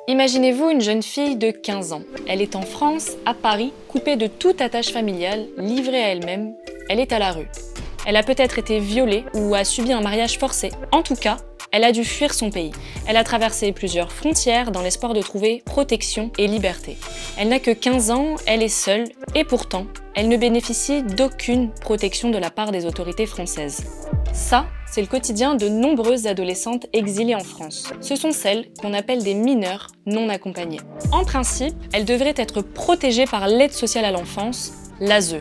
Imaginez-vous une jeune fille de 15 ans. Elle est en France, à Paris, coupée de toute attache familiale, livrée à elle-même. Elle est à la rue. Elle a peut-être été violée ou a subi un mariage forcé. En tout cas, elle a dû fuir son pays. Elle a traversé plusieurs frontières dans l'espoir de trouver protection et liberté. Elle n'a que 15 ans, elle est seule, et pourtant, elle ne bénéficie d'aucune protection de la part des autorités françaises. Ça, c'est le quotidien de nombreuses adolescentes exilées en France. Ce sont celles qu'on appelle des mineurs non accompagnés. En principe, elles devraient être protégées par l'aide sociale à l'enfance, l'ASE.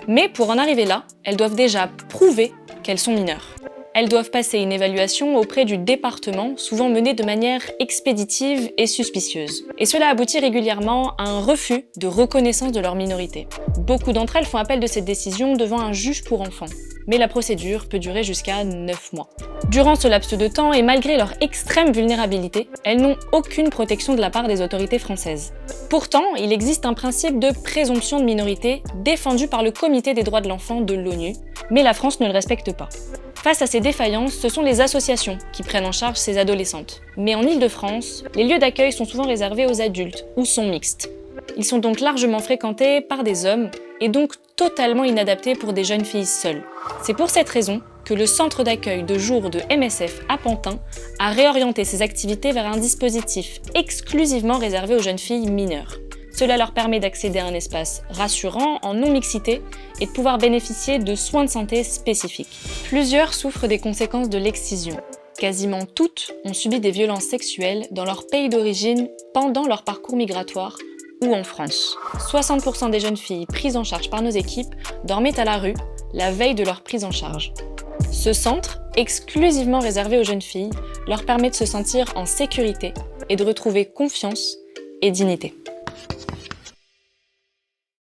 Mais pour en arriver là, elles doivent déjà prouver qu'elles sont mineures. Elles doivent passer une évaluation auprès du département, souvent menée de manière expéditive et suspicieuse. Et cela aboutit régulièrement à un refus de reconnaissance de leur minorité. Beaucoup d'entre elles font appel de cette décision devant un juge pour enfants. Mais la procédure peut durer jusqu'à 9 mois. Durant ce laps de temps, et malgré leur extrême vulnérabilité, elles n'ont aucune protection de la part des autorités françaises. Pourtant, il existe un principe de présomption de minorité défendu par le Comité des droits de l'enfant de l'ONU, mais la France ne le respecte pas. Face à ces défaillances, ce sont les associations qui prennent en charge ces adolescentes. Mais en Île-de-France, les lieux d'accueil sont souvent réservés aux adultes ou sont mixtes. Ils sont donc largement fréquentés par des hommes et donc totalement inadaptés pour des jeunes filles seules. C'est pour cette raison que le centre d'accueil de jour de MSF à Pantin a réorienté ses activités vers un dispositif exclusivement réservé aux jeunes filles mineures. Cela leur permet d'accéder à un espace rassurant, en non-mixité, et de pouvoir bénéficier de soins de santé spécifiques. Plusieurs souffrent des conséquences de l'excision. Quasiment toutes ont subi des violences sexuelles dans leur pays d'origine pendant leur parcours migratoire ou en France. 60% des jeunes filles prises en charge par nos équipes dormaient à la rue la veille de leur prise en charge. Ce centre, exclusivement réservé aux jeunes filles, leur permet de se sentir en sécurité et de retrouver confiance et dignité.